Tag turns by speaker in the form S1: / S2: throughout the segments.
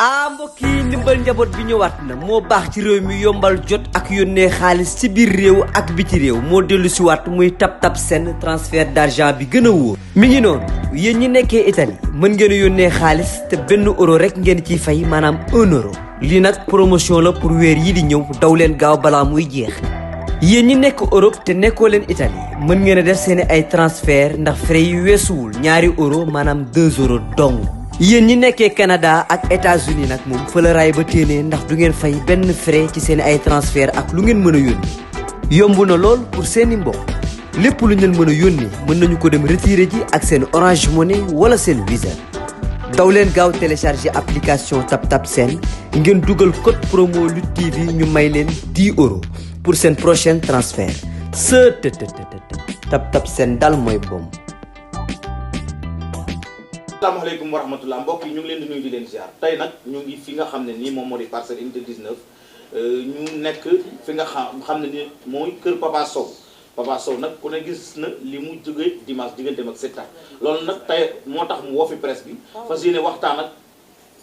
S1: mbokk yi ndimbal njaboot bi ñëwaat na moo baax ci réew mi yombal jot ak yónnee xaalis ci biir réew ak biti réew moo dellu si waat muy TapTap Send transfert d'argent bi gën a wóor mi ngi noonu yéen ñi nekkee Italie mën ngeen a yónnee xaalis te benn euro rek ngeen ciy fay maanaam 1 euro lii nag promotion la pour weer yi di ñëw daw leen gaaw balaa muy jeex yéen ñi nekk Europe te nekkoo leen Italie mën ngeen a def seeni ay transfert ndax frais yi weesuwul ñaari euro maanaam 2 euro dong yéen ñi nekkee Canada ak États-Unis nag moom fa la raay ba téenee ndax du ngeen fay benn frais ci seen ay transfert ak lu ngeen mën a yónni yomb na lool pour seeni mbokk lépp lu ngeen mën a yónni mën nañu ko dem retirer ji ak seen Orange Money wala seen Visa daw leen gaaw télécharger application TapTap Send ngeen dugal code promo Lutte TV ñu may leen 10 euros pour seen prochain transfert TapTap Send daal mooy boom.
S2: asalaamaaleykum wa rahmatulah mbokk yi ñu ngi leen di nuyu di leen ziar tey nag ñu ngi fi nga xam ne nii moom moo di Parcelles Unité 19 ñu nekk fi nga xam ne ni mooy kër Papa Sow nag ku ne gis na li mu jógee dimanche digganteem ak Siteu loolu nag tey moo tax mu woo fi presse bi fas yéene waxtaan ak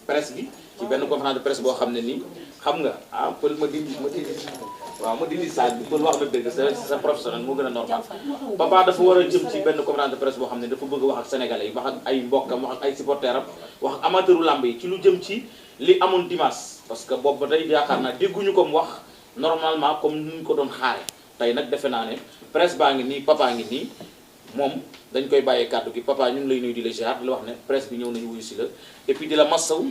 S2: presse bi ci benn conférence de presse boo xam ne nii xam nga pël ma dindi saag bi pël wax na dëgg sa professionnel moo gën a normal Papa dafa war a jëm ci benn conférence de presse boo xam ne dafa bëgg wax ak sénégalais yi wax ak ay mbokkam wax ak ay supporters am wax ak amateuru lamb yi ci lu jëm ci li amoon dimanche parce que boobu ba tey yaakaar naa dégguñu ko mu wax normalement comme ni ñu ko doon xaare tey nag defe naa ne presse baa ngi nii Papa ngi nii moom dañ koy bàyyee kàddu gi Papa ñu ngi lay nuyu di la ziar di la wax ne presse bi ñëw nañu wuyu si la et puis di la massaw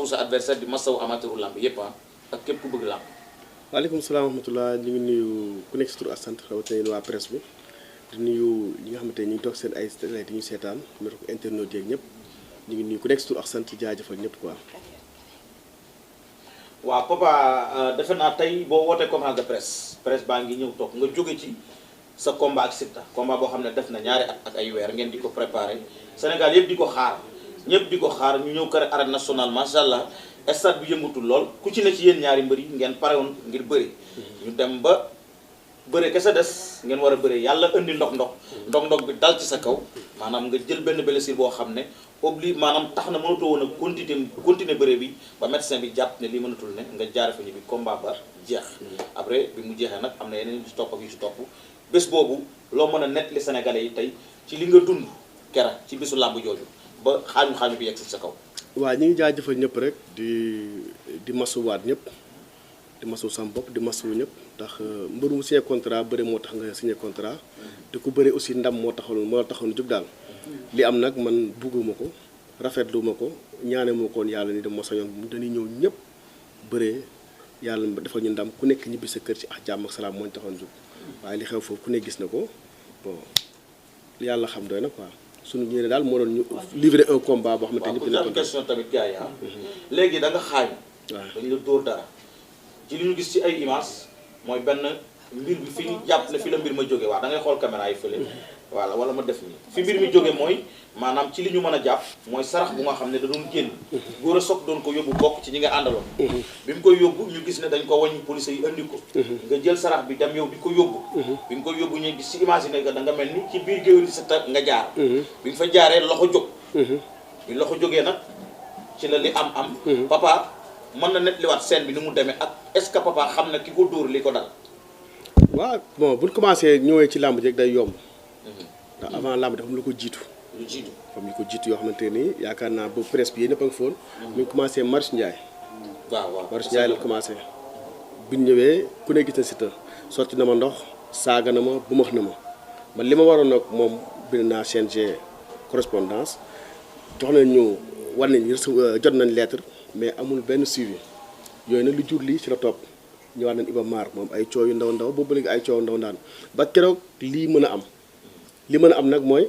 S2: sa adversaire di massaw amateuru lamb yépp ak képp ku bëgg lamb.
S3: waaleykum salaam wa rahmatulah ñu ngi nuyu ku nekk si tur ak sant rawatina waa presse bi di nuyu ñi nga xamante ne ñu ngi toog seen ay télé di ñu seetaan ñu ko internautes yeeg ñëpp ñu ngi nuyu ku nekk si tur ak sant jaajëfal ñëpp quoi.
S2: waaw Papa defe naa tey boo wootee conférence de presse baa ngi ñëw toog nga jóge ci sa combat ak Siteu combat boo xam ne def na ñaari at ak ay weer ngeen di ko préparé Sénégal yëpp di ko xaar ñëpp di ko xaar ñu ñëw kër arène nationale macha allah. stade bi yëngutul lool ku ci ne ci yéen ñaari mbër yi ngeen pare woon ngir bëri ñu dem ba bëre kese des ngeen war a bëri yàlla indi ndox bi dal ci sa kaw maanaam nga jël benn blessure boo xam ne maanaam tax na mënatoo woon a continuer bëre bi ba médecin bi jàpp ne lii mënatul ne nga jaare fa ñu bi combat ba jeex après bi mu jeexee nag am na yeneen yu ci topp ak yu ci topp bés boobu loo mën a nettali sénégalais yi tey ci li nga dund kera ci bésu làmb jooju ba xaañu bi yegg si sa kaw.
S3: waaw ñu ngi jaajëfal ñëpp rek di masuwaat ñëpp di masu sam bopp di masuwu ñëpp ndax mbër mu signé contrat bëri moo tax nga signé contrat te ku bëri aussi ndam moo taxoon jóg daal li am nag man bugguma ko rafetlu ma ko ñaane moo koon yàlla ni dem ma sañoon dañuy ñëw ñëpp bëree yàlla defal ñu ndam ku nekk ñibbi sa kër ci ak jàmm ak salaam moo ñu taxoon jóg waaye li xew foofu ku ne gis na ko bon yàlla xam doy na quoi suñu ñëwee daal moo doon ñu livrer un combat boo xamante ni
S2: waaw question tamit gars yi léegi da nga xaañ
S3: waaw
S2: dañu la dóor dara ci li ñu gis ci ay image mooy benn mbir bi fi ñu jàpp ne fi la mbir ma jóge waaw da ngay xool caméra yi fële voilà wala ma def nii fi mbir mi jóge mooy maanaam ci li ñu mën a jàpp mooy sarax bu nga xam ne da doon génn góor a soog doon ko yóbbu bokk ci ñi nga àndaloon bi mu koy yóbbu ñu gis ne dañ ko wàññi police yi andi ko nga jël sarax bi dem yow di ko yóbbu bi nga koy yóbbu ñuy gis ci image yi ne da nga mel ni ci biir géwél sa nga jaar bi nga fa jaaree loxo jóg bi loxo jógee nag ci la li am Papa mën na nettaliwaat scène bi ni mu demee ak est-ce que Papa xam na ki ko dóor li ko dal
S3: waaw bon buñ commencé ñëwee ci làmb rek day yomb ndax avant làmb dafa am lu ko jiitu comme ñu ko jiitu yoo xamante ni yaakaar naa ba presse bi yéen ñëpp a ngi foon mi ngi commencé Marius Ndiaye
S2: waaw
S3: Marius Ndiaye la commencé bi ñu ñëwee ku ne gis na Siteu sotti na ma ndox saaga na ma bu max na ma man li ma waroon nag moom bind naa CNG correspondance jox nañ ñu war nañ jot nañ lettre mais amul benn suivi yooyu nag lu jur lii ci la topp ñëwaat nañ Iba Mar moom ay coow yu ndaw boobu léegi ay coow ndaw ndaan ba keroog lii mën a am li mën a am nag mooy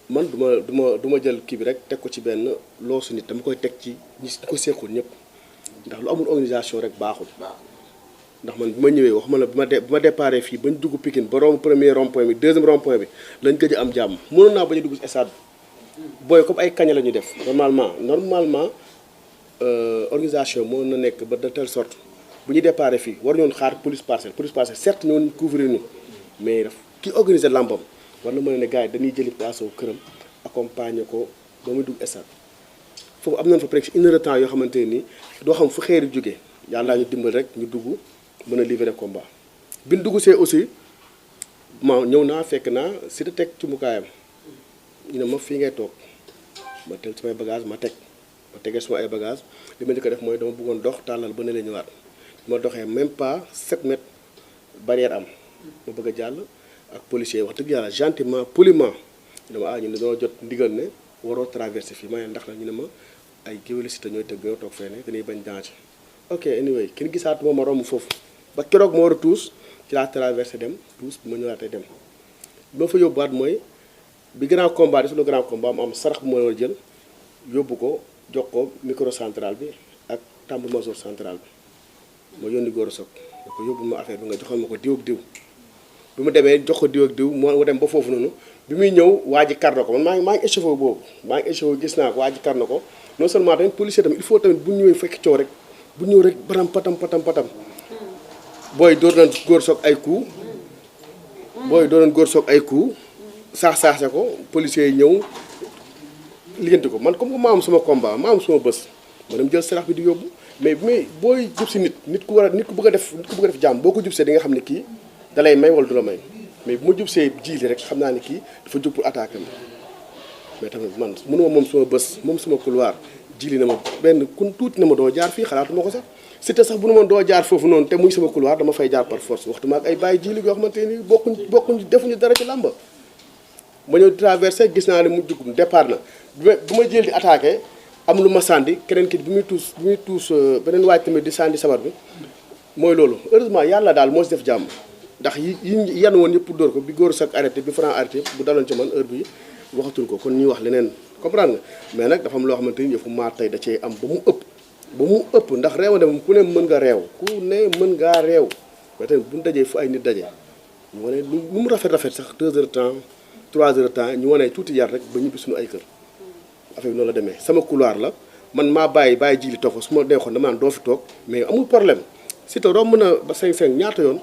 S3: man du ma jël kii bi rek teg ko ci benn loosu nit dama koy teg ci ñi ko seexul ñëpp ndax lu amul organisation rek baaxul ndax man bi ma ñëwee wax ma la bi ma déparé fii bañ dugg Pikine ba romb premier rond point bi deuxième rond point bi lañ gëj a am jàmm mënoon naa bañ a dugg ci stade booy comme ay kaña la ñu def normalement organisation moo na nekk ba de telle sorte bu ñu déparé fii war ñoon xaar police parcelle certes ñoo couvrir ñu mais ki organiser làmbam war na mën a ne gars yi dañuy jëli place au këram accompagner ko ba muy dugg stade foofu am nañ fa presque 1 heure de temps yoo xamante ne nii doo xam fu xeeri jógee yàlla ñu dimbal rek ñu dugg mën a livrer combat bi ñu dugg see aussi ma ñëw naa fekk naa Siteu teg ci mukaayam ñu ne ma fii ngay toog ma tel samay bagage ma tegee suma ay bagage li ma njëkk a def mooy dama bëggoon dox tàllal ba ne la ñëwaat ma doxee même pas 7 mètres barrière am ma bëgg a jàll ak policier wax dëgg yàlla gentiment poliment dama ñu ne doo jot ndigal ne waroo traversé fii ma ne ndax la ñu ne ma ay géwéli Siteu ñooy tëgg toog fee ne dañuy bañ danger ok anyway kenn gisaatu ma romb foofu ba keroog ma war a tuus ci laa traversé dem tuus bi ma ñëwaatee dem bi ma fa yóbbuwaat mooy bi grand combat di suñu grand combat mu am sarax bu ma war a jël yóbbu ko jox ko micro central bi ak tambour major central bi ma yónni góor a soog ko yóbbu ma affaire bi nga joxal ma ko diw ak diw bi mu demee jox ko diw ak diw moo dem ba foofu noonu bi muy ñëw waa ji kar na ko man maa ngi échauffé boobu maa ngi échauffé gis naa ko waa ji kar na ko non seulement tamit policier tamit il faut tamit bu ñëwee fekk coow rek bu ñëw rek baram patam booy door nañ góor soog ay coup saax-saaxe ko policiers yi ñëw liggéenti ko man comme que maa am sama combat maa am sama bés ma dem jël sarax bi di yóbbu mais booy jub si nit ku bëgg a def jàmm boo ko jub see di nga xam ne kii da lay may wala du la may mais bu ma jub see jiili rek xam naa ne kii dafa jub pour attaquer ma mais tamit man mënuma moom sama bés moom sama couloir jiili na ma benn kun tuuti na ma doo jaar fii xalaatuma ko sax Siteu sax bu nu ma doo jaar foofu noonu te muy sama couloir dama fay jaar par force waxtu ma ak ay bàyyi jiili yoo xamante ni bokkuñ defuñu dara ci làmba ma ñëw traversé gis naa ne mu jug départ na bu ma jël di attaqué am lu ma sànni keneen ki bi muy tuus beneen waaj tamit di sànni sabar bi mooy loolu heureusement yàlla daal moo si def jàmm ndax yi yan woon yëpp dóor ko bi góor sax arrêté bi franc arrêté bu daloon ci man heure bi waxatuñ ko kon ñuy wax leneen comprendre nga mais nag dafa am loo xamante ni yëfu maa tey da cee am ba mu ëpp ndax réewande moom ku ne mën nga réew ngaa réew mais tamit bu ñu dajee fu ay nit daje ñu wane lu mu rafet sax 2 heures de temps 3 heures de temps ñu wane tuuti yar rek ba ñibbi suñu ay kër affaire bi noonu la demee sama couloir la man maa bàyyi jiili toog fa su ma neexoon dama naan doo fi toog mais amul problème Siteu romb na ba 5-5 ñaata yoon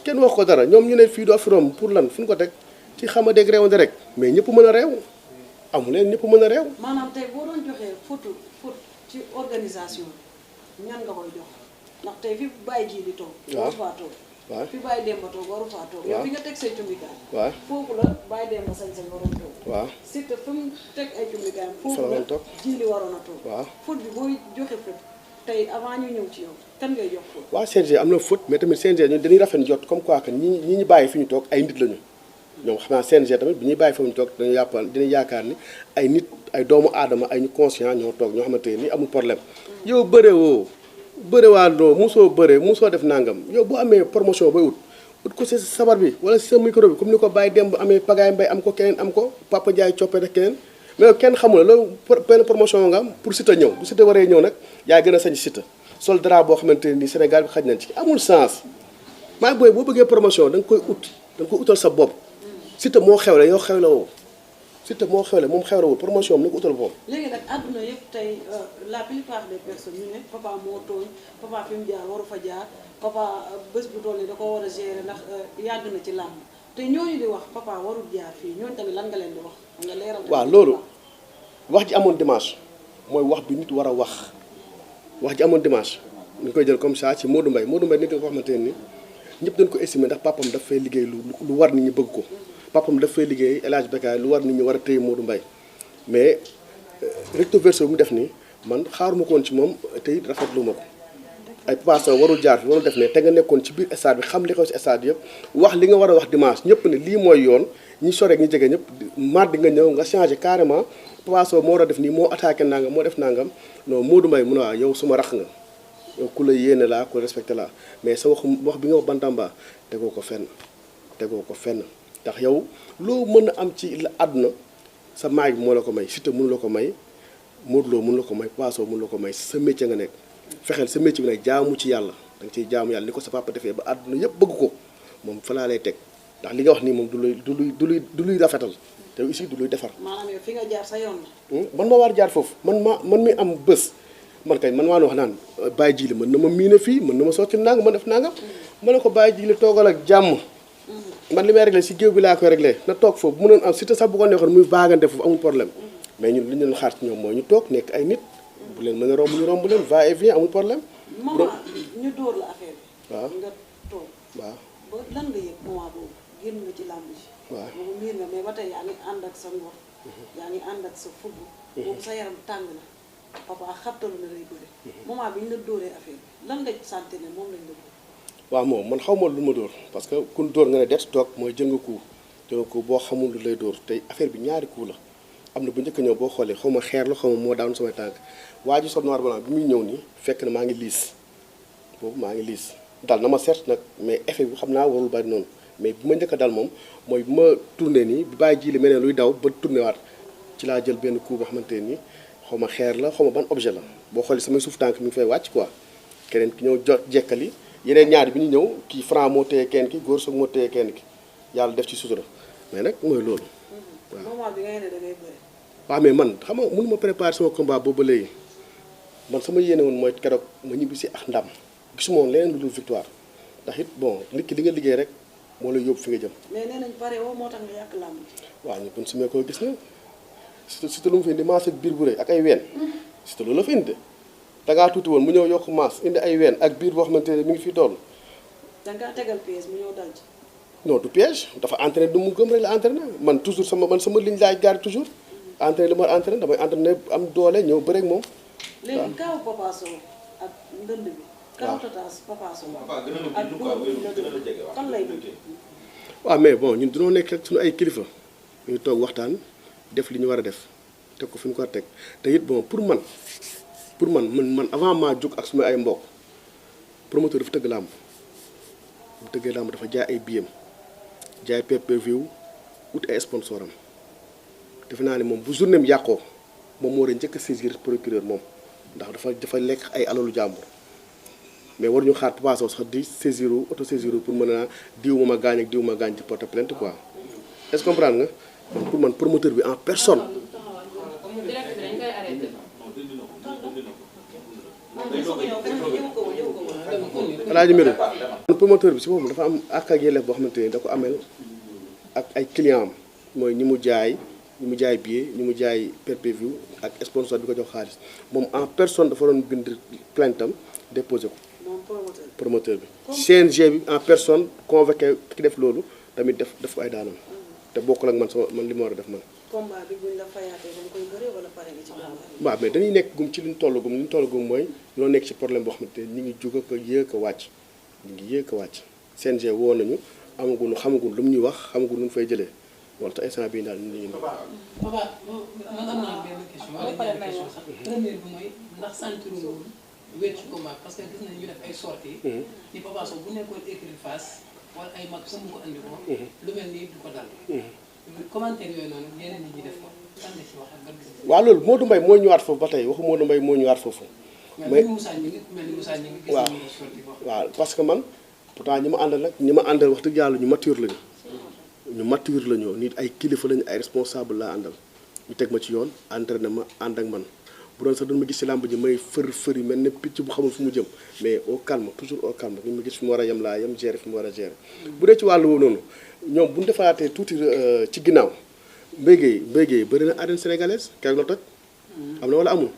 S3: kenn wax ko dara ñoom ñu ne fii doo fi romb pour lan fu ñu ko teg ci xama dégg réewante rek mais ñëpp mën a réew amu leen ñëpp mën a réew.
S4: maanaam tey boo doon joxee faute ci organisation ñan nga koy jox ndax tey fi bàyyi jiili toog. waaw waru faa toog. waaw fi bàyyi Demba toog waru faa toog. yow fi nga teg say cumbikaay. waaw foofu la bàyyi Demba sañ-sañ waroon toog. waaw Siteu fi mu teg ay cumbikaay. foofu la jiili waroon a toog. waaw faute bi booy joxe faute tey avant ñu ñëw ci yow kan ngay jox faute. waaw CNG am na faute mais tamit CNG ñun dañuy rafet jot comme quoi que ñi ñu bàyyi fi ñu toog ay nit lañu. ñoom xam naa CNG tamit bi ñuy bàyyi fa ñu toog dañuy yaakaar ni ay nit ay doomu aadama ay ñu conscient ñoo toog ñoo xamante ni amul problème yow bërewaandoo musoo def nangam yow boo amee promotion bay ut ko si sabar bi wala si sa micro bi comme ni ko Baye Demb amee Pagaay Mbay am ko keneen am ko Papa Ndiaye coppee rek keneen mais kenn xamul loolu benn promotion nga am pour Siteu ñëw bu Siteu waree ñëw nag yaa gën a sañ Siteu sol dara boo xamante ni Sénégal bi xaj nañ ci amul sens maa booy boo bëggee promotion da nga koy utal sa bopp Siteu moo xewle yow xewle woo Siteu moo xewle moom xewlewul promotion am na ko utal boppam. léegi nag àdduna yëpp tey la plupart des personnes ñu ne papa moo tooñ papa fi mu jaar waru fa jaar papa bés bu toll nii da ko war a gérer ndax yàgg na ci làmb te ñooñu di wax papa warul jaar fii ñooñu tamit lan nga leen di wax nga leeral. waaw loolu wax ji amoon dimanche mooy wax bi nit war a wax ji amoon dimanche ñu koy jël comme ça ci Modou Mbaye nit ko xamante ne ni ñëpp dañ ko estimer ndax papam daf fay liggéey lu war nit ñi bëgg ko. papam daf fay liggéey El Hadj Bekaay lu war nit ñi war a téye Modou Mbaye mais recto verso bu mu def nii man xaaruma ko woon ci moom te it rafetlu ma ko ay Papa Sow warul jaar fi warul def ne te nga nekkoon ci biir stade bi xam li xew ci stade yëpp wax li nga war a wax dimanche ñëpp ne lii mooy yoon ñi sore ñi jege ñëpp mardi nga ñëw nga changé carrément Papa Sow moo war a def nii moo attaqué nangam moo def nangam non Modou Mbaye mun a yow suma rax nga yow ku la yéene laa ku respecté laa mais sa wax bi nga wax Bantamba tegoo ko fenn ndax yow loo mën a am ci la àdduna sa maay bi moo la ko may Siteu mënu la ko may Modou Lo mënu la ko may Papa Sow mënu la ko may sa métier nga nekk fexeel sa métier bi nag jaamu ci yàlla da nga ciy jaamu yàlla ni ko sa papa defee ba àdduna yëpp bëgg ko moom fa laa lay teg ndax li nga wax nii moom du luy rafetal te aussi du luy defar. maanaam yow fi nga jaar sa yoon la. man ma war jaar foofu man mi am bés man maa wax naan Baye Djili mën na ma miine fii mën na ma sotti nang ma def nangam ma ne ko Baye Djili toogal ak jàmm. man li may réglé si géew bi laa koy réglé na toog foofu bu mënoon am Siteu sax bu ko neexoon muy baagante foofu amul problème mais ñun li ñu leen xaar ci ñoom mooy ñu toog nekk ay nit
S3: bu leen mën a romb ñu romb leen va et vient amul problème.
S4: moment ñu dóor la affaire bi.
S3: waaw
S4: nga toog.
S3: waaw
S4: ba lan nga yëg moment boobu génn nga ci làmb ji.
S3: waaw
S4: boobu miir nga mais ba tey yaa ngi ànd ak sa ngor. yaa ngi ànd ak sa fudd. boobu sa yaram tàng na papa xabtalu na lay bëre. moment bi ñu la dóoree affaire bi lan nga sentir ne moom lañ la dóor.
S3: waaw moom man xaw ma lu ma dóor parce que kun dóor nga ne det toog mooy jël nga coup boo xamul lu lay dóor tey affaire bi ñaari coup la am na bu njëkk ñëw boo xoolee xaw ma xeer la xaw ma moo daanu samay tànk waa ji sol noir blanc bi muy ñëw nii fekk na maa ngi liis boobu maa ngi liis dal na ma certes nag mais effet bi xam naa warul bari noonu mais bi ma njëkk a dal moom mooy bi ma tourné nii bi bàyyi ji li mel ne luy daw ba tourné waat ci laa jël benn coup boo xamante nii xaw ma xeer la xaw ma ban objet la boo xoolee samay suuf tànk mi ngi fay wàcc quoi keneen ki ñëw jot jekkali yeneen ñaari bi ñu ñëw kii franc moo téye kenn ki góor soog moo téye kenn ki yàlla def ci sutura mais nag mooy loolu waaw.
S4: moment bi nga ne da ngay bëre.
S3: waaw mais man xam nga mënu ma préparer sama combat boobu ba léegi man sama yéene woon mooy keroog ma ñibbi si ak ndam gisuma woon leneen lu dul victoire ndax it bon nit ki li nga liggéey rek moo lay yóbbu fi nga jëm.
S4: mais nee nañ pare woo moo tax nga yàq làmb ji.
S3: waaw ñu buñ sumee koo gis na surtout lu mu fi indi maas ak biir bu rëy ak ay ween surtout loolu la fi indi da ngaa tuuti woon mu ñëw yokk maas indi ay ween ak biir boo xamante ne mi ngi fi dool
S4: da nga tegal pièce mu ñëw dal ci.
S3: non du piège dafa entraîné du mu gëm rek la entraîné man toujours sama ligne laay gaari toujours entraîné li ma entraîné damay entraîné am doole ñëw bëre ak moom.
S4: léegi kaaw Papa Sow ak ndënd bi. kaaw Tataas Papa Sow. ak dugub bi la dugg fan lay dugg.
S3: waaw mais bon ñun dañoo nekk ak suñu ay kilifa ñu toog waxtaan def li ñu war a def teg ko fi ñu ko war a teg te it bon pour man avant maa jóg ak suñu ay mbokk promoteur dafa tëgg làmb bu tëggee làmb dafa jaay ay billets jaay PPV ut ay sponsor am defe naa ne moom bu journée am yàqoo moom moo war a njëkk a saisir procureur moom ndax dafa lekk ay alalu jàmbur mais waruñu xaar Papa Sow sax di saisiru auto saisiru pour mën a diw ma gaañ ak diw ma gaañ ci porter plainte quoi est-ce que comprendre nga pour man promoteur bi en personne. alaaji mbir promoteur bi si boppam dafa am ak yelleef boo xamante ni da ko amel ak ay client am mooy ñi mu jaay billet ñi mu jaay pay-per-view ak sponsor bi ko jox xaalis moom en personne dafa doon bind plainte am déposé ko promoteur bi CNG bi en personne convoqué ki def loolu tamit def ko ay daanam te bokkul ak man li ma war a def man.
S4: combat bi buñ la fayaatee dañ koy bëre wala pare nga ci combat.
S3: waaw mais dañuy nekk gum ci li ñu toll gum mooy ñoo nekk ci problème boo xamante ni ñu ngi jug ak yéeg a wàcc ñu ngi yéeg a wàcc CNG woo nañu xamagul lu mu ñuy wax xamagul lu mu fay jëlee wala te instant bii daal ñu ngi.
S5: papa man am naa benn question wala ñaari question sax première bi mooy ndax sentiru woon wéet ci combat parce que gis nañu ñu def ay sorties ni Papa Sow bu nekkoon écurie Fass wala ay mag comme ko andi ko lu mel nii du ko dal commentaire yooyu noonu ñeneen nit ñi def ko lan nga ci wax ak ban gis.
S3: waaw loolu Modou Mbaye moo ñëwaat foofu ba tey waxu Modou Mbaye moo ñëwaat foofu.
S5: mais Moussa ñi ngi mel ni Moussa ñi ngi gis nañu sortie wax.
S3: waaw parce que man pourtant ñi ma àndal wax dëgg yàlla ñu mature lañu nit ay kilifa lañu ay responsable laa àndal ñu teg ma ci yoon entraîné ma ànd ak man bu doon sax doon ma gis ci làmb ji may fëri mel ne picc bu xamul fu mu jëm mais au calme toujours au calme ñu ma gis fi mu war a yem laa yem gérer fi mu war a gérer bu dee ci wàllu woowu noonu ñoom bu ñu defaatee tuuti ci ginnaaw Mbaye Guèye bëri na arène sénégalaise keroog la toj am na wala amul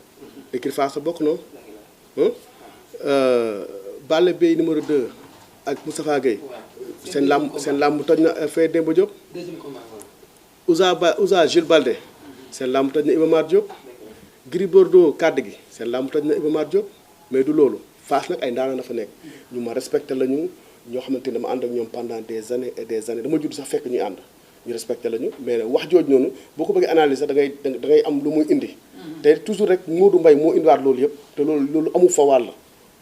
S3: écurie Fass sa bokk noonu Balla Beye numéro 2 ak Moustapha Guèye seen làmb toj na fee Demba Diop Ousa Jules Balde seen làmb toj na Iba Mar Diop Gris Bordeaux kàdd gi seen làmb toj na Iba Mar Diop mais du loolu Fass nag ay ndaanaan na fa nekk ñu ma respecté lañu ñoo xamante ni dama ànd ak ñoom pendant des années et des années dama judd sax fekk ñuy ànd ñu respecté lañu mais wax jooju noonu boo ko bëggee analyser da ngay am lu muy indi te toujours rek Modou Mbaye moo indiwaat loolu yëpp te loolu amul fa wàll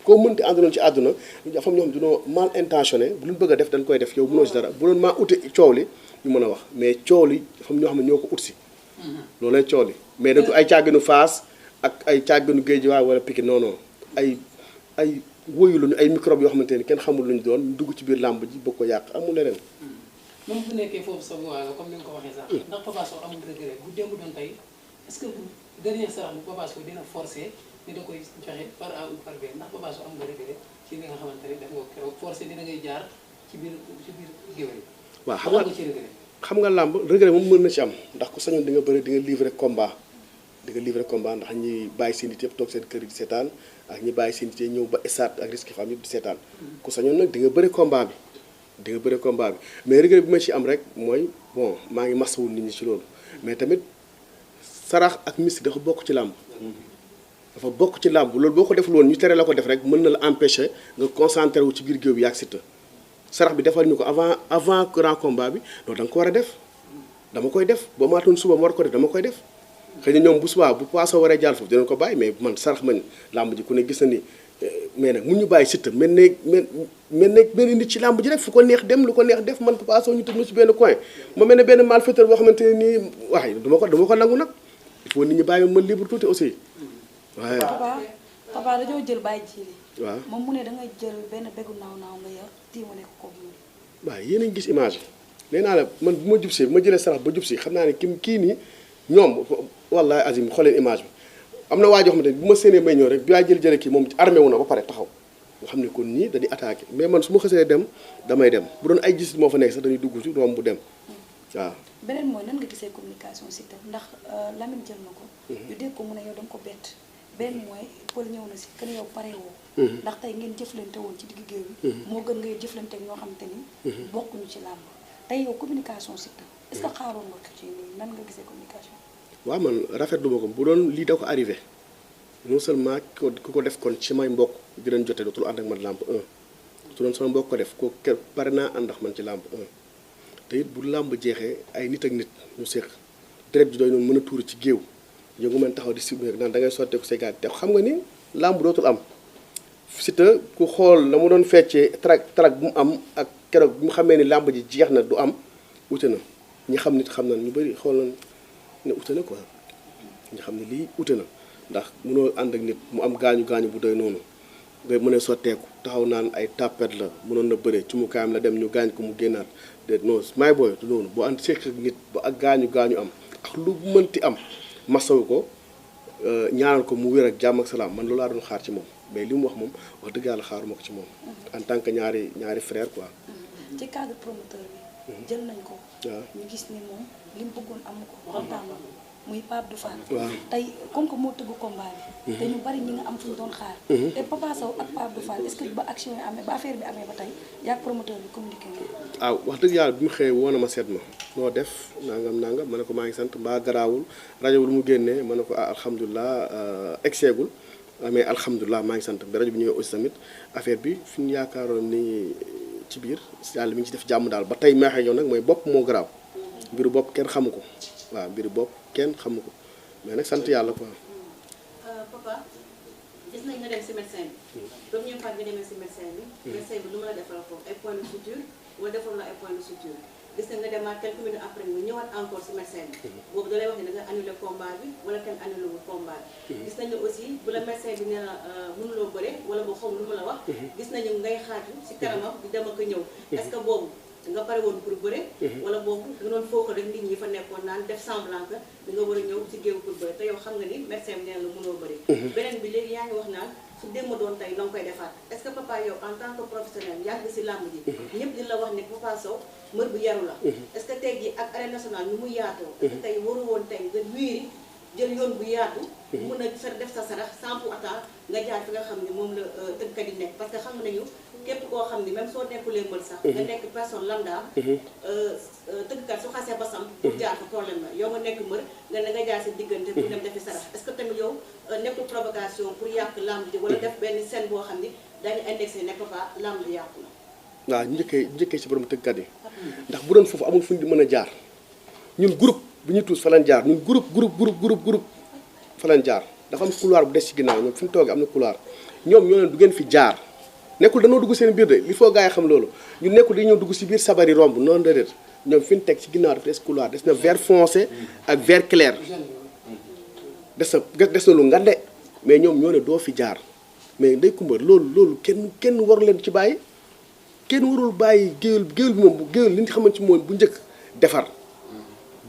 S3: koo mënti àndaloon ci àdduna dafa am ñoo xam dañoo mal intentionné bu luñ bëgg a def dañ koy def yow mënoo si dara bu doon maa uti coow li ñu mën a wax mais coow li dafa am ñoo xam ne ñoo ko ut si loolu lay coow li mais da du ay càgginu Fass ak ay càgginu Guédiawaye wala Pikine non ay woyu lañu ay microbe yoo xamante ni kenn xamul lu ñu doon dugg ci biir làmb ji bëgg ko yàq amul leneen.
S5: même bu nekkee foofu sa voie comme ni nga ko waxee sax ndax Papa Sow amul regret bu démb doon tey est-ce que dernier sarax bu Papa Sow dina forcer ni da koy joxe par A ou par B ndax Papa Sow am nga regret ci li nga xamante ne def nga keroog forcer dina ngay jaar ci biir géwél yi. waaw xam nga làmb regret moom mën na ci am ndax ku sañoon di nga bëri di nga livrer combat
S3: di nga livrer combat ndax ñi bàyyi seen nit yëpp toog seen kër yi di seetaan ak ñi bàyyi seen nit yi ñëw ba stade ak risque fam yëpp di seetaan ku sañoon nag di nga bëri combat bi mais regret bi ma ci am rek mooy bon maa ngi masawul nit ñi ci loolu mais tamit sarax ak mystique dafa bokk ci làmb loolu boo ko deful woon ñu tere la ko def rek mën na la empêcher nga concentré wu ci biir géew bi yàgg Siteu sarax bi defal ñu ko avant grand combat bi loolu da nga ko war a def dama koy def ba maatoon suba ma war ko def dama koy def xëy na ñoom bu subaa bu poisson waree jàll foofu dinañ ko bàyyi mais man sarax man làmb ji ku ne gis na ni mais nag mun ñu bàyyi Siteu mel ne benn nit ci làmb ji rek fu ko neex dem lu ko neex def man poisson ñu tëj ma ci benn coin ma mel ne benn malfaiteur boo xamante ne nii waaye dama ko nangu nag il faut nit ñi bàyyi ma libre tuuti aussi waaye.
S6: papa dañoo jël bàyyi jiili.
S3: waaw
S6: moom mu ne da ngay jël benn beggu naaw nga yor tiimale ko moom.
S3: waaw yéen a ngi gis image bi nee naa la man bu ma jub si bu ma jëlee sarax ba jub si xam naa ne kii nii ñoom wallahi azim xooleen image bi am na waa joo xamante ne bu ma séenee may ñëw rek bi waa jële kii moom armé wu na ba pare taxaw nga xam ne kon nii da di attaqué mais man su ma xasee dem damay dem bu doon ay gis moo fa nekk sax dañuy dugg ci romb bu dem waaw.
S6: beneen mooy nan nga gisee communication Siteu ndax Lamine jël na ko. ñu dégg ko mu ne yow da nga ko bett. benn mooy Paul ñëw na si que yow pare woo. ndax tey ngeen jëflante woon ci digg géew bi. moo gën ngay jëflante ak ñoo xamante ni. bokkuñu ci làmb tey yow communication Siteu est-ce que xaaroon nga ko ci nan nga gisee communication.
S3: waaw man rafetlu ma ko bu doon lii da ko arrivé non seulement ku ko def kon ci may mbokk di leen jotee dootul ànd ak man làmb 1 su doon sama mbokk ko def ko pare naa ànd ak man ci làmb 1 te it bu làmb jeexee ay nit ak nit ñu seq deret ji doy noonu mën a tuuru ci géew yëngu mën taxaw di si naan da ngay sotteeku say gàtt te xam nga ni làmb dootul am Siteu ku xool na mu doon feccee track bu mu am ak keroog bi mu xamee ni làmb ji jeex na du am wute na ñi xam nit xam na ñu bëri xool nañ ne ute na quoi ñu xam ne lii ute na ndax mënoo ànd ak nit mu am gaañu bu doy noonu nga mën a sotteeku taxaw naan ay tapet la mënoon na bëre ci mu kaayam la dem ñu gaañ ko mu génnaat de non may booy du noonu boo ànd seq ak nit ba ak gaañu am ak lu mënti am masawu ko ñaanal ko mu wér ak jàmm ak salaam man loolu laa doon xaar ci moom mais li mu wax moom wax dëgg yàlla xaaruma ko ci moom en tant que ñaari frère quoi.
S6: ci cadre promoteur bi. jël nañ ko.
S3: waaw
S6: ñu gis ni moom li mu bëggoon amu ko waxtaan na muy Pape Dou Fall.
S3: waaw
S6: tey comme que moo tëgg combat bi. te ñu bari ñi nga am fu ñu doon xaar. te Papa Sow ak Pape Dou Fall est-ce que ba action yi amee ba affaire bi amee ba tey yaa promoteur bi communiqué nga.
S3: wax dëgg yàlla bi mu xëyee woo na ma seet ma noo def nangam ma ne ko maa ngi sant mbaa garaawul rajo bi lu mu génnee ma ne ko alhamdulilah egseegul mais alhamdulilah maa ngi sant bi rajo bi ñëwee aussi tamit affaire bi fi ñu yaakaaroon ni ci biir yàlla mi ngi ci def jàmm daal ba tey meexee ñëw nag mooy bopp moo garaaw mbiru bopp kenn xamu ko waaw mbiru bopp kenn xamu ko mais nag sant yàlla quoi.
S7: papa gis nañ nga dem si médecin bi. première fois nga demee si médecin bi. médecin bi lu ma la defal foofu ay point de suture wala defal la ay point de suture gis nañ nga demaat quelques minutes après nga ñëwaat encore si médecin bi. boobu da lay wax ne da nga annulé combat bi wala kenn annulé wu combat bi. gis nañ ne aussi bu la médecin bi nee na mënuloo bëre wala boo xam lu ma la wax. gis nañu ngay xaaju si kanamam di dem ak a ñëw. est-ce que boobu nga pare woon pour bëre. wala boobu nga doon foo ko rek nit ñi fa nekkoon naan def semblant que da nga war a ñëw si géew pour bëre te yow xam nga ni médecin bi nee na la mënoo bëre. beneen bi léegi yaa ngi wax naan su démb doon tey da nga koy defaat est-ce que papa yow en tant que professionnel yàgg si làmb ji. ñëpp di la wax ne Papa Sow mbër bu yaru la. est-ce que tey jii ak arène nationale ñu muy yaatoo. est-ce que tey waru woon tey nga wiiri jël yoon bu yaatu. mun a def sa sarax sans pour autant nga jaar fi nga xam ne moom la tëggkat yi nekk parce que xam nañu képp koo xam ne même soo nekkulee mbër sax. nga nekk personne lambda. tëggkat su xasee ba sam pour jaar fa problème la yow nga nekk mbër nga ne nga jaar si diggante pour dem defi sarax est-ce que tamit yow nekkul provocation pour yàq lamb ji wala def benn scène boo xam ni dañu indexé ne Papa lamb ji yàqu na.
S3: waaw njëkkee ci borom tëggkat yi ndax bu doon foofu amul fu ñu di mën a jaar ñun groupe bi ñuy tuus fa lañ jaar ñun groupe fa lañ jaar dafa am couloir bu des ci ginnaaw ñoom fi ñu toogee am na couloir ñoom ñoo leen du ngeen fi jaar nekkul danoo dugg seen biir de li faut gars yi xam loolu ñu nekkul di ñëw dugg si biir sabari romb noonu déedéet ñoom fi ñu teg ci ginnaaw dafa des couloir des na vert foncé ak vert clair des na lu ngande mais ñoom ñoo ne doo fi jaar mais Ndeye Coumba loolu kenn waru leen ci bàyyi kenn warul bàyyi géwél bi moom géwél li ñu xamante ci moom bu njëkk defar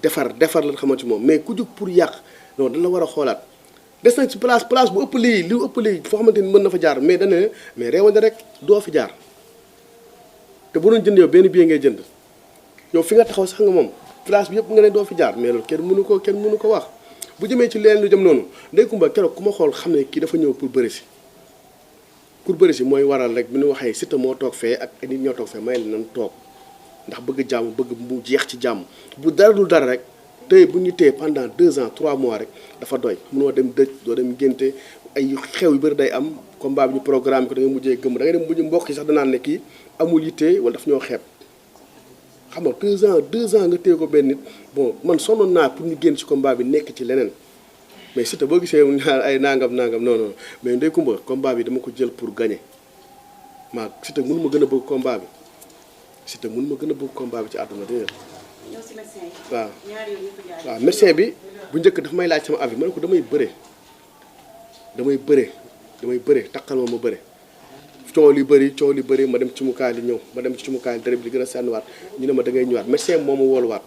S3: la xamante ci moom mais ku jóg pour yàq non dañ la war a xoolaat des na ci place bu ëpp lii foo xamante ni mën na fa jaar mais dana ne mais réewante rek doo fi jaar te bu doon jënd yow benn billet ngay jënd yow fi nga taxaw sax nga moom place bi yëpp nga ne doo fi jaar mais loolu kenn mënu ko wax bu jëmee ci leen lu jëm noonu Ndeye Coumba keroog ku ma xool xam ne kii dafa ñëw pour bëri si mooy waral rek bi ñu waxee Siteu moo toog fee ak nit ñoo toog fee may la nan toog ndax bëgg jàmm bëgg mu jeex ci jàmm bu dara dul dara rek tey bu ñu téye pendant 2 ans 3 mois rek dafa doy mënoo dem dëj doo dem ngénte ay xew yu bëri day am combat bi ñu programme ko da nga mujjee gëm da ngay dem mujj mbokk yi sax danaan ne kii amul yitte wala daf ñoo xeeb xam nga 2 ans nga téye ko benn nit bon man sonnoon naa pour ñu génn ci combat bi nekk ci leneen mais Siteu boo gisee ay nangam non mais Ndeye Coumba combat bi dama ko jël pour gagner Siteu mënu ma gën a bëgg combat bi Siteu mënu ma gën a bëgg combat bi ci àdduna déedéet.
S7: ñëw si médecin yi.
S3: waaw
S7: ñaari yoon ñu ko jaay.
S3: waaw médecin bi bu njëkk daf may laaj sama avis ma ne ko damay bëre takkal ma bëre coow li bëri ma dem ci mukaay li ñëw ma dem ci mukaay dara bi di gën a sànniwaat ñu ne ma da ngay ñëwaat médecin moo ma wooluwaat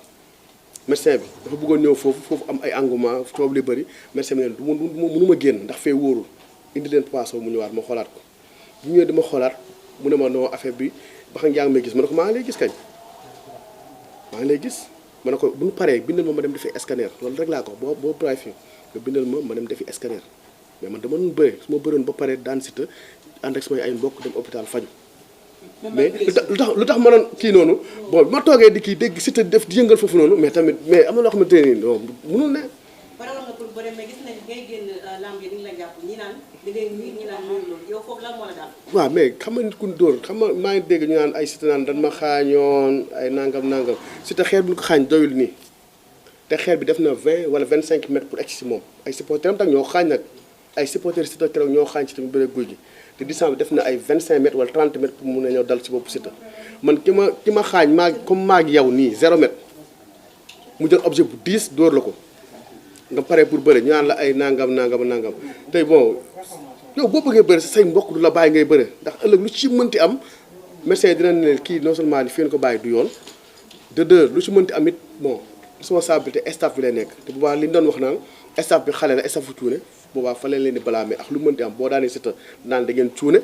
S3: médecin bi dafa bëggoon ñëw foofu am ay engouement coow li bëri médecin bi ne mënu ma génn ndax fee wóorul indi leen Papa Sow mu ñëwaat ma xoolaat ko bu ñëwee dama xoolaat mu ne ma non affaire bi ba xam yaa ngi may gis ma ne ko maa ngi lay gis kañ maa ngi lay gis ma ne ko bu ñu paree bindal ma dem defi scanner loolu rek laa ko boo pare fii nga bindal ma dem defi scanner mais man dama doon bëre su ma bëroon ba pare daan Siteu ànd ak samay ay mbokk dem hôpital faju mais lu tax ma doon kii noonu bon bi ma toogee di kii dégg Siteu def di yëngal foofu noonu mais am na loo xamante ne nii non mënul ne.
S7: pare woon nga pour bëre mais gis nañu ngay génn lamb yi ni la jàpp ñi naan da ngay nuyu ñi naan nuyu loolu yow foofu lan moo la daal.
S3: waaw mais xam nga nit ku dóor xam nga maa ngi dégg ñu naan ay Siteu naan dan ma xaañoon ay nangam Siteu xeer bu ñu ko xaañ doyul nii te xeer bi def na 20 wala 25 mètres pour egg si moom ay supporters am tak ñoo xaañ nag ay supporters Siteu keroog ñoo xaañ ci tamit bëre guy gi te distance bi def na ay 25 mètres wala 30 mètres pour mun a ñëw dal si bopp Siteu man ki ma xaañ comme maag yow nii 0 mètre mu jël objet bu 10 dóor la ko nga pare pour bëre ñu naan la ay nangam tey bon yow boo bëggee bëre say mbokk du la bàyyi ngay bëre ndax ëllëg lu ci mënti am médecin dina ne kii non seulement li fi ko bàyyi du yoon de deux lu ci mënti am it bon responsabilité staff bi lay nekk te bu baax li ñu doon wax naan staff bi xale la staff bu cuune boobaa fa leen di blâmer ak lu mënti am boo daanee Siteu naan da ngeen cuune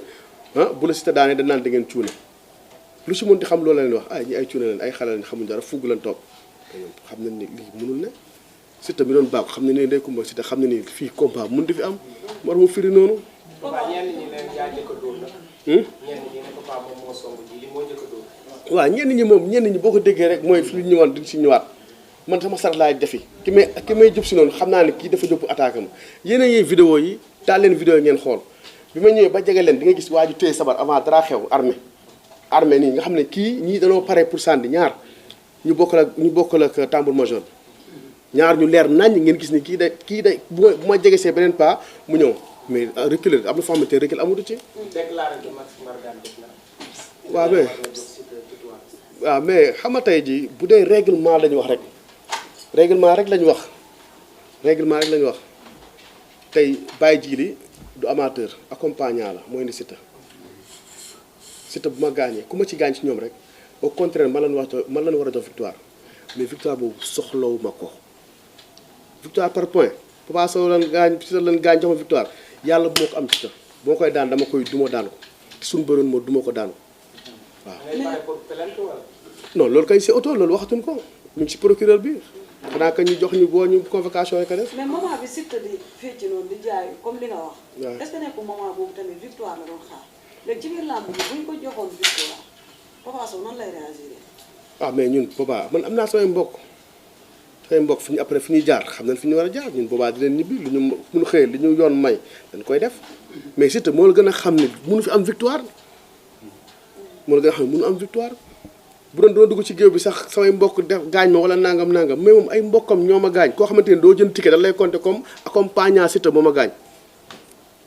S3: bu la Siteu daanee da naan da ngeen cuune lu ci mënti xam loolu la leen wax ay ñi ay cuune leen ay xale lañ xamuñ dara fugg lañ toog xam nañ ni lii mënul ne Siteu bi doon baax xam ne ni Ndeye Coumba Siteu xam ne ni fii combat mun di fi am moo tax mu firi noonu. waaw ñenn ñi boo ko déggee rek mooy fi ñu ñëwaat duñ si ñëwaat man sama sarax laay defi ki may jub si noonu xam naa ne kii dafa jóg attaque ma yeneen yi vidéo yi daal leen vidéo yi ngeen xool bi ma ñëwee ba jege leen di nga gis waa ju téye sabar avant dara xew armée nii nga xam ne kii ñii dañoo pare pour sànni ñaar ñu bokkal ak tambour major ñaar ñu leer nañ ngeen gis ni kii day bu ma jege see beneen pas mu ñëw mais reculer am na foo xamante ne recul amatu ci. waaw mais xam nga tey jii bu dee règlement la ñu wax rek règlement rek la ñu wax tey Baye Djili du amateur accompagnant la mooy indi Siteu bu ma gaañee ku ma ci gaañ ci ñoom rek au contraire man lañ war a jox victoire mais victoire boobu soxlawu ma ko victoire par point Papa Sow lan gaañ Siteu lan gaañ jox ma victoire yàlla bu ma ko am Siteu boo koy daan dama koy duma daan ko suñu bëroon moo duma ko daan ko waaw. non loolu kay c'est auto loolu waxatuñ ko ñu ngi si procureur bi xanaa que ñu jox ñu boo ñu convocation yi ka def.
S4: mais moment bi Siteu di fecc noonu di jaay comme li nga wax.
S3: waaw
S4: est-ce que nekkul moment boobu tamit victoire la doon xaar léegi ci biir làmb bi bu ñu ko joxoon victoire Papa Sow nan lay réagir.
S3: ah mais ñun boobaa man am naa samay mbokk fi ñu après fi ñuy jaar xam nañ fi ñu war a jaar ñun boobaa di leen ñibbi lu ñu xëyee li ñu yoon may dañ koy def mais Siteu moo la gën a xam ne mënu fi am victoire moo la gën a xam ne mënu am victoire. bu doon doo dugg ci géew bi sax samay mbokk def gaañ ma wala nangam mais moom ay mbokkam ñoo ma gaañ koo xamante ne doo jënd ticket da lay compter comme accompagnant Siteu moo ma gaañ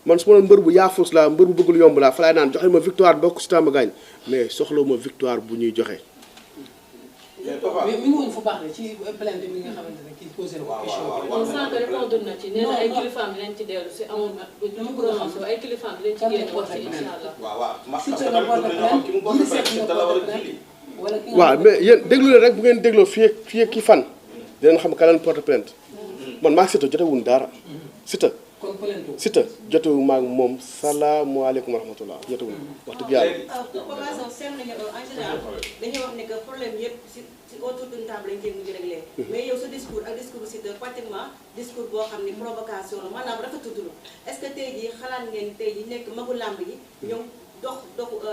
S3: man su ma doon mbër bu yaafus laa mbër bu bëggul yomb laa fa laay naan joxe ma victoire bokk Siteu ma gaañ mais soxla ma victoire bu ñuy joxe.
S5: mais mi ngi woon fu baax ne ci plainte bi nga xamante ne kii posé na ko question bi.
S8: waaw sànq répondre na ci nee na ay kilifaam dinañ ci dellu si amul dama ko doon xam ay kilifaam dinañ ci génn wax ci incha allah.
S3: waaw mais yéen déglu leen rek bu ngeen dégloo fii ak ki fan dinañ xam ka leen porte plainte man maa Siteu jotewuñ dara Siteu
S5: kon pëlentu
S3: Siteu jotewu maag moom salaamaaleykum wa rahmatullah jotewu wax dëgg yàlla.
S7: Papa Sow seetlu nañu en général dañuy wax ne que problème yëpp si autour d'une table lañ koy mujj réglé mais yow sa discours ak discours bu Siteu pratiquement discours boo xam ni provocation la maanaam rafetutul est-ce que tey jii xalaat ngeen tey jii nekk magu làmb yi ñoom dox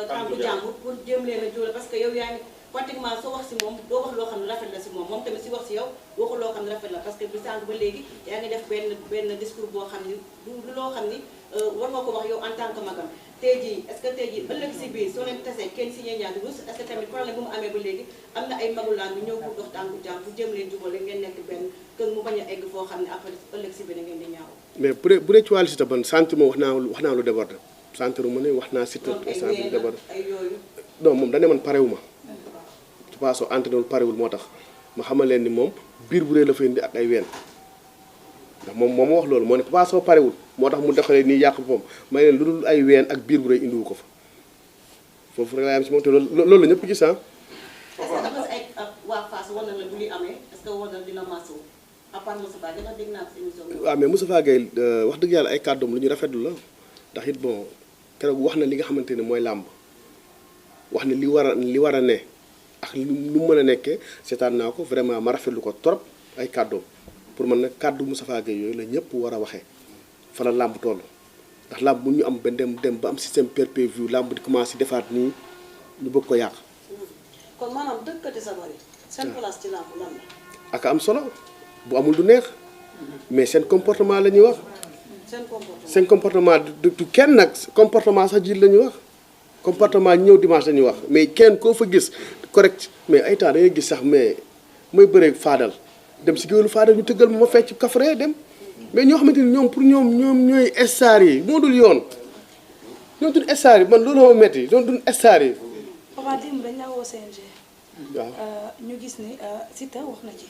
S7: tànku jàmbur pour jéem leen a jóole parce que yow yaa ngi pratiquement soo wax si moom doo wax loo xam ne rafet la si moom tamit si wax si yow waxul loo xam ne rafet la parce que bi sànq ba léegi yaa ngi def benn discours boo xam ni du loo xam ni war nga ko wax yow en tant que magam tey jii est-ce que tey jii ëllëg si biir soo leen tasee kenn si ñeen ñaar di rus est-ce que tamit problème bu mu amee ba léegi am na ay magu lamb bi ñëw pour dox tànku jàmm pour jëm leen jubale ngeen nekk benn kër mu bañ a egg foo xam ne après ëllëg si biir ngeen di ñaaw.
S3: mais bu dee ci wàllu Siteu ban sant moom wax naa lu débordé sant ma ne wax naa Siteu instant bi débordé non moom dañ ne man parewu ma Papa Sow entraîné parewul moo tax ma xamal leen ni moom biir bu rëy la fa indi ak ay ween ndax moom moo ma wax loolu moo ne Papa Sow parewul moo tax mu doxalee nii yàq boppam may leen lu dul ay ween ak biir bu rëy indiwu ko fa foofu rek laa am si moom te loolu la ñëpp gis ah.
S7: est-ce que dafa si ay waa Fass war na la bu li amee est-ce que war na dina masawu à part Moustapha Gueye dégg naa si émission bi.
S3: waaw mais Moustapha Gueye wax dëgg yàlla ay kàddoom lu ñu rafetlu la ndax it bon keroog wax na li nga xamante ne mooy làmb wax ne li war a ne. ak lu mu mën a nekkee seetaan naa ko vraiment ma rafetlu ko trop ay kàddoom pour man nag kàddu Moustapha Gueye yooyu la ñëpp war a waxee fa la làmb toll ndax làmb bu ñu am ba dem ba am système pay-per-view làmb di commencé defaat nii ñu bëgg ko yàq.
S4: kon maanaam dëkkati sa bari seen place ci làmb lan la.
S3: ak am solo bu amul du neex mais seen comportement la ñuy wax. seen comportement du kenn nag comportement sax jiit la ñuy wax. comportement ñëw dimanche dañuy wax mais kenn koo fa gis correct mais ay temps da ngay gis sax mais mooy bëreeg faadal dem si géwélu faadal ñu tëggal ma fecc kafre dem mais ñoo xamante ni ñoom pour ñoom ñooy star yi moo dul yoon ñoom duñ star yi man loolu moo metti ñoom duñ star yi.
S6: Papa démb dañ la woo CNG.
S3: waaw
S6: ñu gis ni Siteu wax na ci.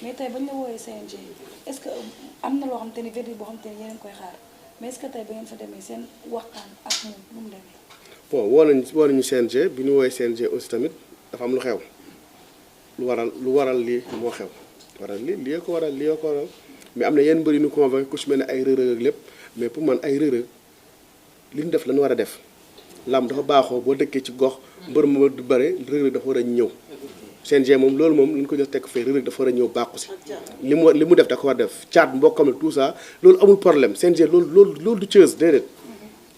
S6: mais tey bañ la woowee CNG est-ce que am na loo xam te ni verdict boo xam te ni yéen a ngi koy xaar mais est-ce que tey ba ngeen fa demee seen waxtaan ak moom nu mu demee.
S3: bon woo nañu CNG bi ñu woowee CNG aussi tamit dafa am lu xew lu waral lii moo xew lii ko waral mais am na yenn mbër yu ñu convaincre ku ci mel ne ay rërëg ak lépp mais pour man ay rërëg li ñu def la ñu war a def làmb dafa baaxoo boo dëkkee ci gox mbër ma du bëre rërëg dafa war a ñëw CNG moom loolu moom lañu ko jël tekk fee rërëg dafa war a ñëw bàqu si li mu def da ko war def caat mbokkam la tout ça loolu amul problème CNG loolu du Thiès déedéet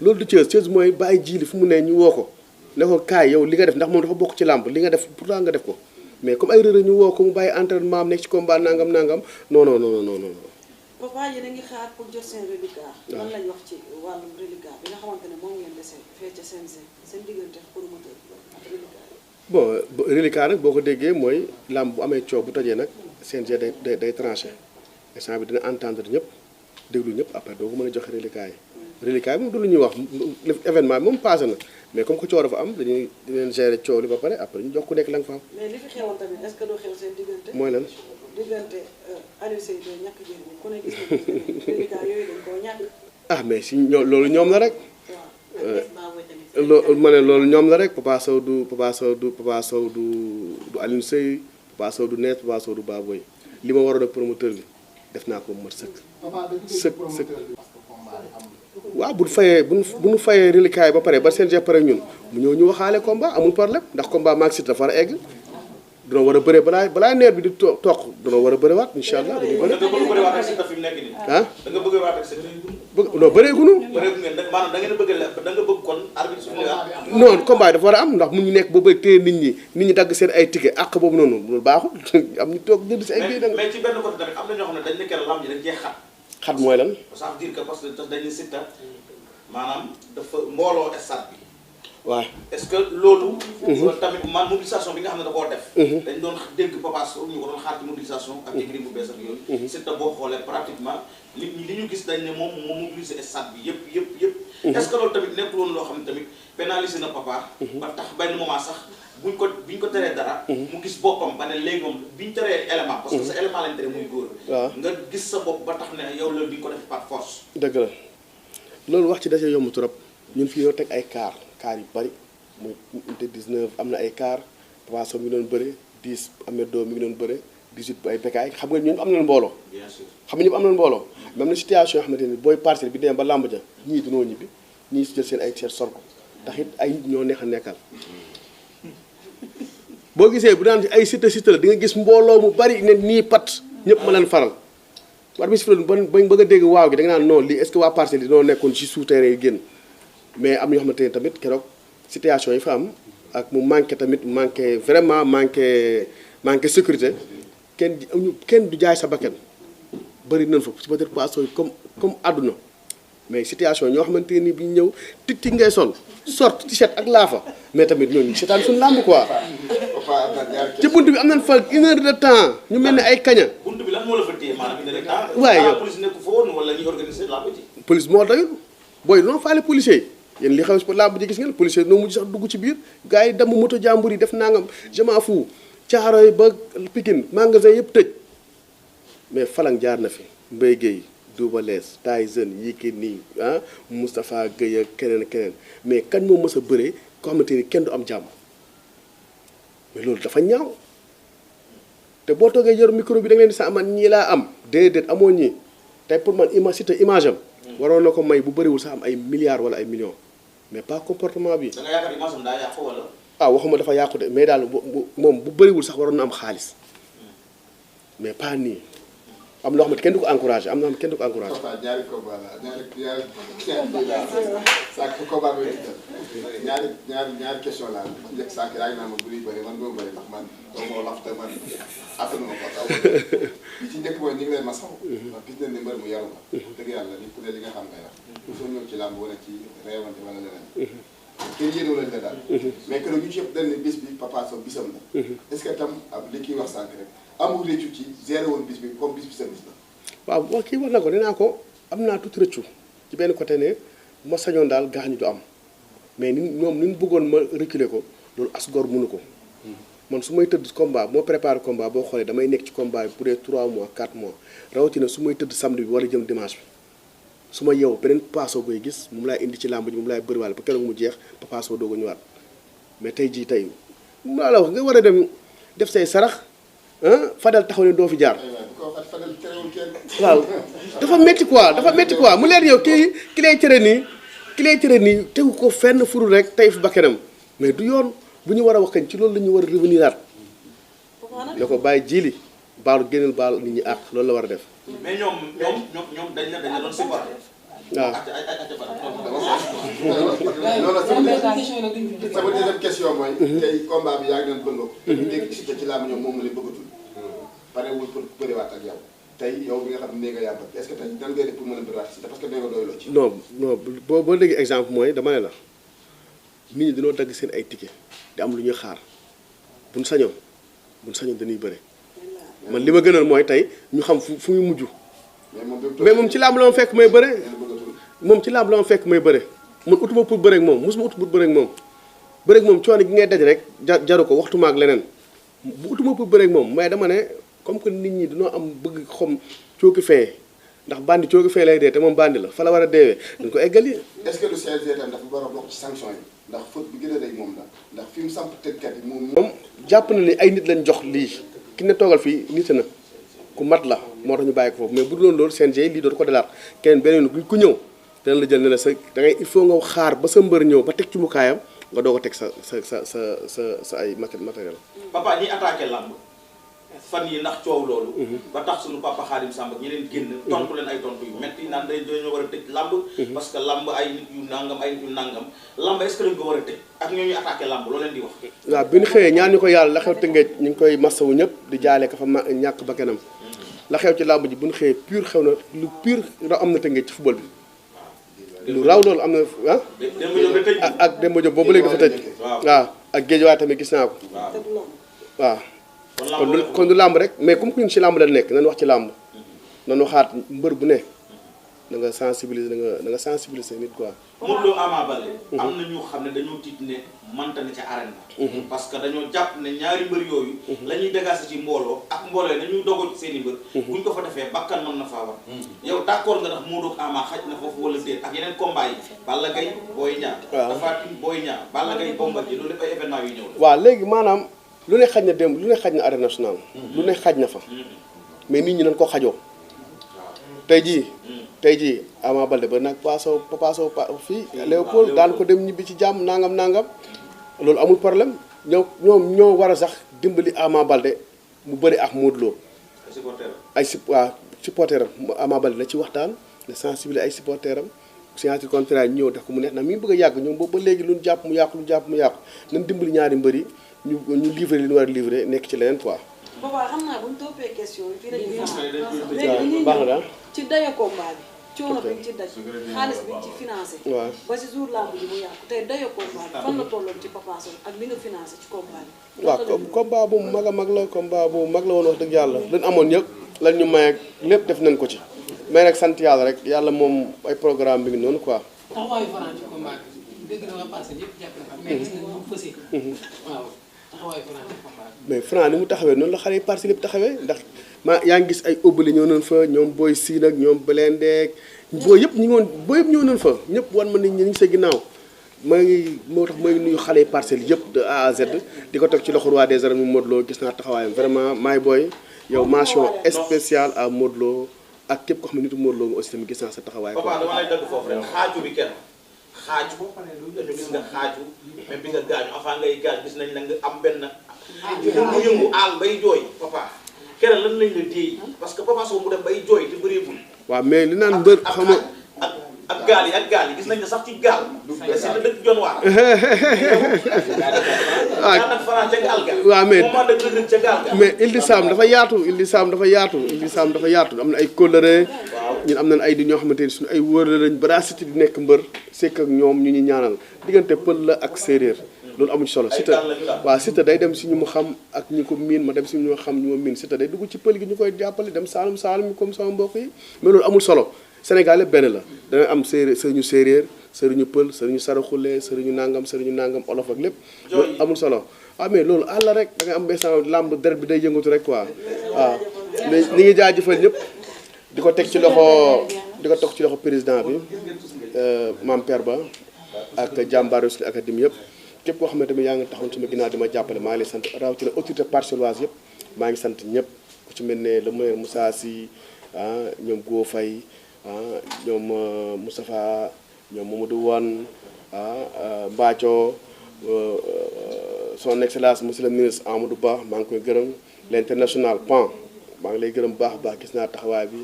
S3: loolu du Thiès mooy bàyyi jiili fu mu ne ñu woo ko ne ko kaay yow li nga def ndax moom dafa bokk ci làmb li nga def pourtant nga def ko mais comme ay rërë ñu woo ko mu bàyyi entraînement am nekk ci combat nangam non.
S4: Papa yéen a ngi xaar pour jot seen reliquat. lan lañ wax ci wàllum reliquat bi nga xamante ne moom ngeen dese fee ca CNG seen diggante promoteur ak reliquat yi.
S3: bon reliquat nag boo ko déggee mooy làmb bu amee coow bu tojee nag CNG day tranché instant bi dina entendre ñëpp déglu ñëpp après doo ko mën a joxe reliquat yi. reliquat moom du lu ñuy wax événement bi moom passé na mais comme que coow dafa am dañuy leen gérer coow li ba pare après ñu jox ku nekk la nga fa am.
S4: mais li fi xewoon tamit est-ce que doo xew seen diggante.
S3: mooy lan.
S4: diggante Aliou Seye doo ñàkk jëriñu ku ne gis na reliquat yooyu dañ koo ñàkk.
S3: ah mais si loolu ñoom la rek.
S7: waaw
S3: ma ne loolu ñoom la rek Papa Sow du Aliou Seye Papa Sow du Net Papa Sow du Baboy li ma waroon ak promoteur bi def naa ko mu mat sëkk. sëkk. waaw bu ñu fayee reliquat yi ba pare ba CNG pare ñun mu ñëw ñu waxaale combat amul problème ndax combat maag Siteu dafa war a egg dina war a bëre balaa neer bi di toq dina war a bëre waat incha allah dañuy bëre.
S2: da nga bëgg waat ak Siteu fi mu nekk nii.
S3: ah
S2: da nga bëgg waat ak Siteu.
S3: non bëreeguñu.
S2: bëreegu ngeen maanaam da ngeen bëgg kon arbitre su
S3: non combat dafa war a am ndax mu ñu nekk ba bëgg téye nit ñi dagg seen ay ticket àq boobu noonu loolu baaxul am ñu toog jënd si ay biir.
S2: mais ci benn côté tamit am na ñoo xam ne dañ ne keroog lamb ji dañ cee
S3: xat mooy lan.
S2: ça veut dire que parce que dañu Siteu maanaam dafa mbooloo stade bi.
S3: waaw
S2: est-ce que loolu. tamit man mobilisation bi nga xam ne da koo def. dañ doon dégg Papa Sow ñu ko doon xaar ci mobilisation. ak écurie bu bees ak yooyu. Siteu boo xoolee pratiquement li ñu gis dañ ne moom moo mobiliser stade bi yëpp. est-ce que loolu tamit nekkul woon loo xam ne tamit pénaliser na Papa. ba tax benn moment sax biñ ko teree dara. mu gis boppam ba ne léegi moom biñ teree élément. parce que sa élément lañ tere muy góor.
S3: waaw nga
S2: gis sa bopp ba tax ne yow loolu di nga ko def par force.
S3: dëgg la loolu wax ci dase yomb trop ñun fii yoo teg ay car yu bari muy unité 19 am na ay car Papa Sow mi ngi doon bëre 10 Amedo mi ngi doon bëre 18 ay Bécaye xam nga ñun am nañu mbooloo.
S2: bien sûr
S3: xam nga ñëpp am nañu mbooloo. mais am na situation yoo xamante ni booy parcelle bi demee ba làmb ja ñii dunoo ñibbi ñii jël seen ay tiers sol ko tax it ay nit ñoo neex a nekkal. boo gisee bu daan ay site la di nga gis mbooloo mu bari ne nii pat ñëpp ma leen faral war bi si ba bëgg a dégg waaw gi da nga naan non lii est-ce que waa parcelle yi dañoo nekkoon ci souterrain yi génn mais am na yoo xamante ne tamit keroog situation yi fa am ak mu manqué tamit vraiment manqué sécurité kenn du jaay sa bakkan bëri nañ fa peut-être poisson yi comme àdduna mais situation ñoo xamante ni bi ñëw tig ngay sol sort t-shirt ak laafa mais tamit ñooñu seetaan suñu làmb quoi ci bunt bi am nañ fa 1 heure de temps ñu mel ni ay kaña.
S2: bunt bi lan moo la fa téye maanaam 1 heure de temps.
S3: waaye yow
S2: police nekk fa woon wala ñuy organiser làmb ji.
S3: police moo doyul booy noo faale policier yi yéen li xew si làmb ji gis ngeen policier noo mujj sax dugg ci biir gars yi damm moto jàmbur yi def nangam je m'en fous Caaroy ba Pikine magasin yëpp tëj mais Falang jaar na fi Mbaye Guèye Double Less Tyson Yékini Moustapha Guèye ak keneen mais kañ moo mës a bëree ko xamante ni kenn du am jàmm mais loolu dafa ñaaw te boo toogee yor micro bi da ngeen di sa man ñii laa am déedéet amoo ñii tey pour man image am waroon na ko may bu bëriwul sax am ay milliards wala ay millions mais pas comportement bi.
S2: da nga yaakaar image am daa yàqu wala.
S3: waxuma dafa yàqu de mais daal moom bu bëriwul sax waroon na am xaalis mais pas nii am loo xam ne kenn du ko encouragé am na xam kenn du ko encouragé.
S9: ñaari combat la ñaari question la njëkk sànq yaa ngi naan ma bu ñuy bëri man boo bëri ndax man doo moo laf te man attanu ma ko taw li ci njëkk mooy ñu ngi leen masaw ndax gis nañ ne mbër mu yaru la dëgg yàlla nit ku ne li nga xam ngay wax soo ñëw ci làmb wala ci réewante wala leneen kenn yéenoo leen la daal mais que ñu ci yëpp dañ ne bis bi Papa Sow bisam la est-ce que tam li kii wax sànq rek amul réccu ci géré woon bis bi comme bis bi sa bis la
S3: waaw kii wax na ko nee naa ko am naa tuuti rëccu ci benn côté ne bu ma sañoon daal gaañu du am mais ñoom ni ñu bëggoon ma reculer ko loolu as gor mënu ko man su may tëdd combat moo préparé combat boo xoolee damay nekk ci combat bi pour 3 mois 4 mois rawatina su may tëdd samedi bi war a jëm dimanche bi su ma yeewu beneen Papa Sow koy gis moom laay indi ci làmb ji moom laay bëriwaale ba keroog mu jeex Papa Sow doog a ñëwaat mais tey jii tey mu la wax nga war a dem def say sarax Fadel taxaw ne doo fi jaar waaw dafa métti quoi mu leer yow ki lay tere nii tegu ko fenn furu rek tey fi bakkanam mais du yoon bu ñu war a wax kañ ci loolu la ñu war a revenir aat ne ko bàyyi jiili baalu génneel baalu nit ñi àq loolu la war a def.
S2: mais ñoom dañ la doon supporté.
S9: sama deuxième question mooy. tey combat bi yaa ngi leen bëgg ko. dégg ci làmb ñoom moom la leen bëggatul. parewul pour bëriwaat ak yow tey yow bi nga xam ne nga yàmbat est-ce que tey nan ngay def pour mën a bëriwaat si parce que nee nga doyloo ci.
S3: non boo léegi exemple mooy dama ne la nit ñi dañoo dagg seen ay ticket di am lu ñuy xaar buñ sañoon dañuy bëre man li ma gënal mooy tey ñu xam fu muy mujj. mais moom ci làmb la ma fekk may bëre. moom ci làmb la ma fekk may bëre man utuma pour bëre ak moom mosuma ut pour bëre ak moom bëre ak moom coono gi ngay daj rek jaru ko waxtuma ak leneen bu utuma pour bëre ak moom mais dama ne comme que nit ñi dañoo am bëgg xom cooki fee ndax bandi cooki fee lay dee te moom bandi la fa la war a deewee dañ ko eggali.
S9: est-ce que le CNG tam dafa war a bokk ci sanction yi ndax faute bi gën a rëy moom la ndax fi mu samp tëggkat yi moom
S3: jàpp na ni ay nit lañ jox lii ki ne toogal fii nit na ku mat la moo tax ñu bàyyi ko foofu mais bu dul loolu CNG lii dootu ko delaat keneen beneen ku ñëw dana la jël ne la sa da ngay il faut nga xaar ba sa mbër ñëw ba teg ci mukaayam nga doog a teg sa ay matériel.
S2: papa ñi attaqué làmb fan yi ndax coow loolu. ba tax suñu papa Khadim Samb ñi leen génn. tontu leen ay tontu yu metti naan dañoo war a tëj làmb. parce que làmb ay nit yu nangam làmb est-ce que dañ ko war a tëj ak ñoo ñuy attaqué làmb loo leen di wax.
S3: waaw bi ñu xëyee ñaan ñu ko yàlla la xew Tëngéej ñu ngi koy masawu ñëpp di jaale ka fa ñàkk bakkanam la xew ci làmb ji bu ñu xëyee pur xew na lu pur raw am na Tëngéej ci football bi. lu raw loolu am na ak Demba Diop boobu léegi dafa tëj. waaw ak Guédiawaye tamit gis naa ko. waaw. kon du làmb rek mais comme que ñun ci làmb la nekk nañu wax ci làmb nañu waxaat mbër bu ne da nga sensibiliser nit quoi.
S2: Modou Lo Ama Baldé am na ñu xam ne dañoo tiit ne manta ne ca arène ba parce que dañoo jàpp ne ñaari mbër yooyu la ñuy dégager ci mbooloo ak mbooloo yi dañuy dogo ci seen i mbër buñ ko fa defee bakkan mën na faa war yow d'accord nga ndax Modou Lo Ama xaj na foofu wala déet ak yeneen combat yi Balla Gaye Boy Niang Tapha Tine Boy Niang Balla Gaye Bombardier loolu lépp ay événement yu ñëw la
S3: waaw léegi maanaam lu ne xaj na démb lu ne xaj na arène nationale lu ne xaj na fa mais nit ñi nañ ko xajoo tey jii Ama Baldé ba nag Papa Sow fii Léopold daan ko dem ñibbi ci jàmm nangam loolu amul problème ñoo war a sax dimbali Ama Baldé mu bëri ak Modou Lo ay supporteram Ama Baldé la ci waxtaan la sensibiliser ay supporteram signature contrat ñëw def ko mu neex na mi ngi bëgg a yàgg ñoom boobu ba léegi lu jàpp mu yàqu nañ dimbali ñaari mbëri ñu livrer li ñu war a livrer nekk ci leneen quoi.
S4: Papa xam naa bu ñu toppee question yi fii la ñuy léegi ñuy ñëw ci dayo combat bi coono bi ci daj xaalis bi ci financé ba si jour lamb ji mu yàqu tey dayo combat bi fan la tolloon ci Papa Sow ak li nga financé ci combat bi
S3: waaw combat bu mag a mag la combat bu mag la woon wax dëgg yàlla lan amoon ñëpp lan ñu may ak lépp def nañ ko ci mais nag sant yàlla rek yàlla moom ay programme bi ngi noonu quoi
S5: taxawaayu Franc ci combat bi dégg na nga passé ñëpp jàpp na mais gis nañ mu fësee waaw taxawaayu Franc ci combat bi
S3: mais Franc ni mu taxawee noonu la xale yi parti lépp taxawee ndax yaa ngi gis ay óbbali ñëw nañ fa ñoom Boy Sine ak ñoom Belendeek boo yëpp ñi ñëw nañ fa ñëpp wan ma nit ñi ñu sa ginnaaw moo tax may nuyu xale yi parcelles yëpp de A à Z di ko teg ci loxo roi des arènes mu Modou Lo gis naa taxawaayam vraiment maay booy yow mention spéciale à Modou Lo ak képp ko xam ne nitu Modou Lo nga aussi tamit gis naa sa taxawaay.
S2: Papa dama lay dagg foofu rek xaaju bi kenn xaaju dañu gis nga xaaju même bi nga gaañu avant ngay gaañ gis nañ la nga am benn yëngu aal bay jooy Papa keneen lan lañ la déey parce que Papa Sow mu dem bay jooy te bëreegul.
S3: waaw mais li naan mbër xam nga
S2: ak gaal yi gis nañ ne sax ci gaal. mais si la dëkk Jon Waar.
S3: waaw mais Île du Sam dafa yaatu Île du Sam dafa yaatu am na ay kóllëre ñun am nañ ay di ñoo xamante ni suñu ay wóor lañ bara Siteu di nekk mbër sekk ak ñoom ñu ñaanal diggante pël la ak séeréer loolu amuñ solo Siteu waaw Siteu day dem si ñu mu xam ak ñu ko miin ma dem si ñu xam ñu ma miin Siteu day dugg ci pël gi ñu koy jàppale dem saalum mi comme sama mbokk yi mais loolu amul solo Sénégal yëpp benn la dana am sëriñu séeréer sëriñu pël sëriñu saraxule sëriñu nangam olof ak lépp loolu amul solo mais loolu àll rek da nga am besant làmb deret bi day yëngatu rek quoi waaw mais ni ngi jaajëfal ñëpp di ko teg ci loxo président bi Mame Père Ba ak jàmbaar Wrestling Academy yëpp képp koo xam ne tamit yaa ngi taxawoon sama ginnaaw di ma jàppale maa ngi lay sant rawatina autorité parcelloise yëpp maa ngi sant ñëpp ku ci mel ne le maire Moussa Sy ñoom Go Faye ñoom Moustapha ñoom Mamadou Wane Mbathio son excellence monsieur le ministre Amadou Ba maa ngi koy gërëm l'international PAN maa ngi lay gërëm baax gis naa taxawaay bi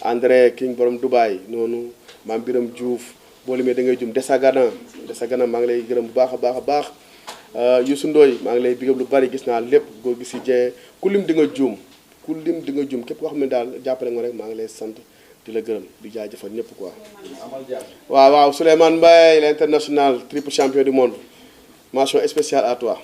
S3: André King borom Dubaï noonu maam Biram Diouf boo limee da ngay jum Desagana maa ngi lay gërëm bu baax a baax Youssou Ndoye maa ngi lay bigam lu bari gis naa lépp goo gis si jee ku lim di nga juum képp koo xam ne daal jàppale nga rek maa ngi lay sant di la gërëm di jaajëfal ñëpp quoi. waaw Souleymane Mbaye l'international triple champion du monde mention spéciale à toi.